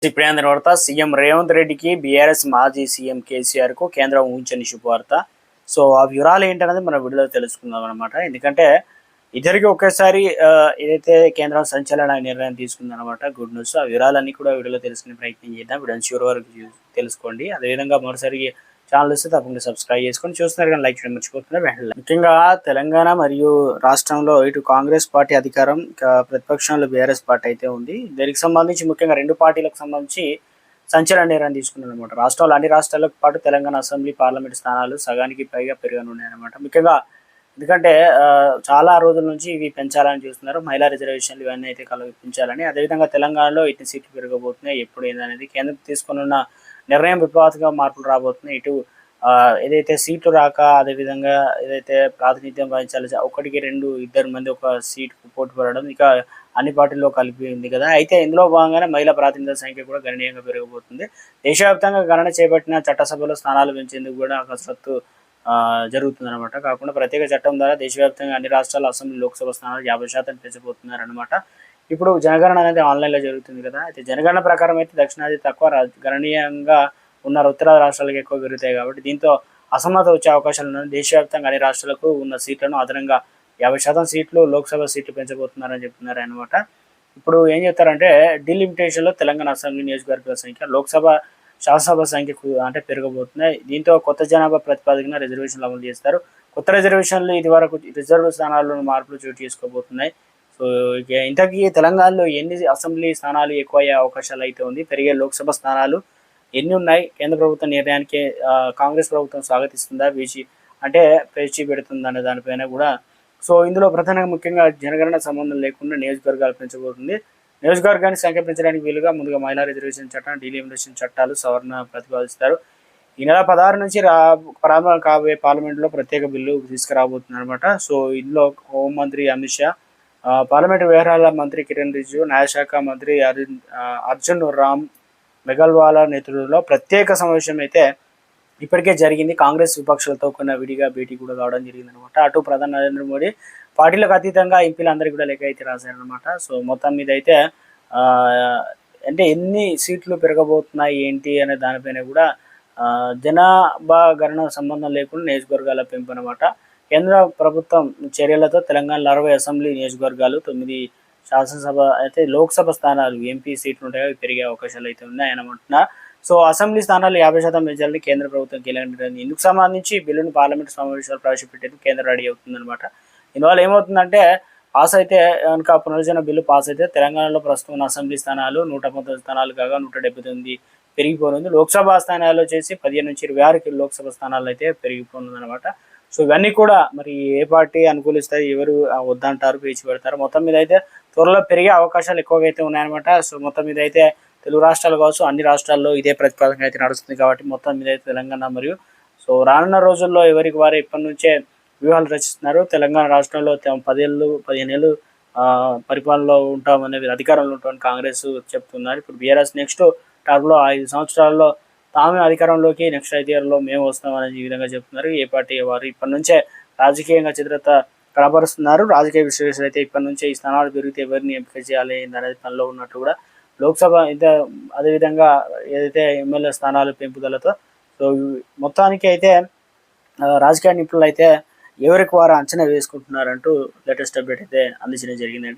ఇప్పుడైన వార్త సీఎం రేవంత్ రెడ్డికి బీఆర్ఎస్ మాజీ సీఎం కేసీఆర్ కు కేంద్రం ఊహించని శుభవార్త. సో ఆ వివరాలు ఏంటనేది మన వీడియోలో తెలుసుకుందాం అనమాట. ఎందుకంటే ఇద్దరికి ఒకేసారి ఏదైతే కేంద్రం సంచలన నిర్ణయం తీసుకుందనమాట, గుడ్ న్యూస్. ఆ వివరాలన్నీ కూడా వీడియోలో తెలుసుకునే ప్రయత్నం చేద్దాం. వీడియోని చివరి వరకు తెలుసుకోండి. అదేవిధంగా మరోసారి ఛానల్ వస్తే తప్పకుండా సబ్స్క్రైబ్ చేసుకొని చూస్తున్నారు కానీ లైక్ చేయడం మర్చిపోతున్నారు. వెంటనే ముఖ్యంగా తెలంగాణ మరియు రాష్ట్రంలో ఇటు కాంగ్రెస్ పార్టీ అధికారం, ప్రతిపక్షంలో బీఆర్ఎస్ పార్టీ అయితే ఉంది. దీనికి సంబంధించి ముఖ్యంగా రెండు పార్టీలకు సంబంధించి సంచలన నిర్ణయం తీసుకున్నారు అనమాట. రాష్ట్రంలో అన్ని రాష్ట్రాలకు పాటు తెలంగాణ అసెంబ్లీ పార్లమెంట్ స్థానాలు సగానికి పైగా పెరగనున్నాయి అనమాట. ముఖ్యంగా ఎందుకంటే చాలా రోజుల నుంచి ఇవి పెంచాలని చూస్తున్నారు. మహిళా రిజర్వేషన్లు ఇవన్నీ అయితే కల్పించాలని, అదేవిధంగా తెలంగాణలో ఇటు సీట్లు పెరగబోతున్నాయి, ఎప్పుడు ఏందనేది కేంద్రం తీసుకున్న నిర్ణయం విప్లవాత్మక మార్పులు రాబోతున్నాయి. ఇటు ఏదైతే సీట్లు రాక, అదేవిధంగా ఏదైతే ప్రాతినిధ్యం వహించాలి, ఒకటికి ఇద్దరు మంది ఒక సీటుకు పోటీ పడడం ఇక అన్ని పార్టీల్లో కలిపి ఉంది కదా. అయితే ఇందులో భాగంగానే మహిళా ప్రాతినిధ్య సంఖ్య కూడా గణనీయంగా పెరగబోతుంది. దేశవ్యాప్తంగా గణన చేపట్టిన చట్టసభలో స్థానాలు పెంచేందుకు కూడా కసరత్తు జరుగుతుంది అనమాట. కాకుండా ప్రత్యేక చట్టం ద్వారా దేశవ్యాప్తంగా అన్ని రాష్ట్రాల అసెంబ్లీ, లోక్సభ స్థానాలు 50% పెంచబోతున్నారు అనమాట. ఇప్పుడు జనగణన అనేది ఆన్లైన్లో జరుగుతుంది కదా. అయితే జనగణన ప్రకారం అయితే దక్షిణాది తక్కువ, గణనీయంగా ఉన్న ఉత్తరాది రాష్ట్రాలకు ఎక్కువ పెరుగుతాయి కాబట్టి దీంతో అసమత వచ్చే అవకాశాలు ఉన్నాయి. దేశవ్యాప్తంగా అన్ని రాష్ట్రాలకు ఉన్న సీట్లను అదనంగా 50% సీట్లు, లోక్సభ సీట్లు పెంచబోతున్నారని చెప్తున్నారు అనమాట. ఇప్పుడు ఏం చెప్తారంటే డీలిమిటేషన్లో తెలంగాణ అసెంబ్లీ నియోజకవర్గాల సంఖ్య, లోక్సభ, శాసనసభ సంఖ్యకు అంటే పెరగబోతున్నాయి. దీంతో కొత్త జనాభా ప్రతిపాదికన రిజర్వేషన్లు అమలు చేస్తారు. కొత్త రిజర్వేషన్లు ఇది వరకు రిజర్వ్ స్థానాల్లో మార్పులు చోటు చేసుకోబోతున్నాయి. సో ఇంతకీ తెలంగాణలో ఎన్ని అసెంబ్లీ స్థానాలు ఎక్కువ అయ్యే అవకాశాలు అయితే ఉంది, పెరిగే లోక్సభ స్థానాలు ఎన్ని ఉన్నాయి, కేంద్ర ప్రభుత్వ నిర్ణయానికి కాంగ్రెస్ ప్రభుత్వం స్వాగతిస్తుందా, పేచి పెడుతుందనే దానిపైన కూడా. సో ఇందులో ప్రధానంగా ముఖ్యంగా జనగణన సంబంధం లేకుండా నియోజకవర్గాలు పెంచబోతుంది. నియోజకవర్గాన్ని సంఖ్య పెంచడానికి వీలుగా ముందుగా మహిళా రిజర్వేషన్ చట్టం, డీలిమిటేషన్ చట్టాలు సవరణ ప్రతిపాదిస్తారు. ఈ నెల 16 నుంచి ప్రారంభం కాబోయే పార్లమెంట్లో ప్రత్యేక బిల్లు తీసుకురాబోతుంది అనమాట. సో ఇందులో హోంమంత్రి అమిత్ షా, పార్లమెంటు వ్యవహారాల మంత్రి కిరణ్ రిజిజు, న్యాయశాఖ మంత్రి అర్జున్ రామ్ మెఘల్వాలా నేతృత్వంలో ప్రత్యేక సమావేశం అయితే ఇప్పటికే జరిగింది. కాంగ్రెస్ విపక్షాలతో కొన్ని విడిగా భేటీ కూడా కావడం జరిగింది అనమాట. అటు ప్రధాని నరేంద్ర మోడీ పార్టీలకు అతీతంగా ఎంపీలందరికీ కూడా లెక్క అయితే రాశారనమాట. సో మొత్తం మీద అయితే అంటే ఎన్ని సీట్లు పెరగబోతున్నాయి ఏంటి అనే దానిపైన కూడా జనాభా గణన సంబంధం లేకుండా నియోజకవర్గాల పెంపు అనమాట. కేంద్ర ప్రభుత్వం చర్యలతో తెలంగాణలో 60 అసెంబ్లీ నియోజకవర్గాలు, 9 శాసనసభ అయితే లోక్సభ స్థానాలు, ఎంపీ సీట్లు ఉంటాయి, అవి పెరిగే అవకాశాలు అయితే ఉన్నాయనమాట. సో అసెంబ్లీ స్థానాలు 50% పెంచాలని కేంద్ర ప్రభుత్వం కీలక నిర్ణయం. ఇందుకు సంబంధించి బిల్లును పార్లమెంట్ సమావేశాలు ప్రవేశపెట్టేందుకు కేంద్రం రెడీ అవుతుందన్నమాట. ఇందువల్ల ఏమవుతుందంటే పాస్ అయితే కనుక పునర్జన బిల్లు పాస్ అయితే తెలంగాణలో ప్రస్తుతం ఉన్న అసెంబ్లీ స్థానాలు 119 స్థానాలు కాగా 179 పెరిగిపోనుంది. లోక్సభ స్థానాలు వచ్చేసి 15 నుంచి 26 లోక్సభ స్థానాలు అయితే పెరిగిపోనుంది అనమాట. సో ఇవన్నీ కూడా మరి ఏ పార్టీ అనుకూలిస్తాయి, ఎవరు వద్దంటారు, పేచి పెడతారు, మొత్తం మీద అయితే త్వరలో పెరిగే అవకాశాలు ఎక్కువగా అయితే ఉన్నాయన్నమాట. సో మొత్తం మీద అయితే తెలుగు రాష్ట్రాలు కావచ్చు, అన్ని రాష్ట్రాల్లో ఇదే ప్రతిపాదన అయితే నడుస్తుంది కాబట్టి మొత్తం మీద అయితే తెలంగాణ మరియు సో రానున్న రోజుల్లో ఎవరికి వారు ఇప్పటి నుంచే వ్యూహాలు రచిస్తున్నారు. తెలంగాణ రాష్ట్రంలో 15 ఏళ్ళు పరిపాలనలో ఉంటామనేది, అధికారంలో ఉంటామని కాంగ్రెస్ చెప్తున్నారు. ఇప్పుడు బీఆర్ఎస్ నెక్స్ట్ టర్మ్లో 5 సంవత్సరాల్లో తామే అధికారంలోకి నెక్స్ట్ 5 ఇయర్లో మేము వస్తామని ఈ విధంగా చెప్తున్నారు. ఏ పార్టీ వారు ఇప్పటి నుంచే రాజకీయంగా చిత్రత కనబరుస్తున్నారు. రాజకీయ విశ్లేషకులు అయితే ఇప్పటి నుంచే ఈ స్థానాలు పెరిగితే ఎవరిని ఎంపిక చేయాలి అనేది పనిలో ఉన్నట్టు కూడా లోక్సభ అదేవిధంగా ఏదైతే ఎమ్మెల్యే స్థానాలు పెంపుదలతో సో మొత్తానికి అయితే రాజకీయ నిపుణులు అయితే ఎవరికి వారు అంచనా వేసుకుంటున్నారంటూ లేటెస్ట్ అప్డేట్ అయితే అందించడం జరిగిందండి.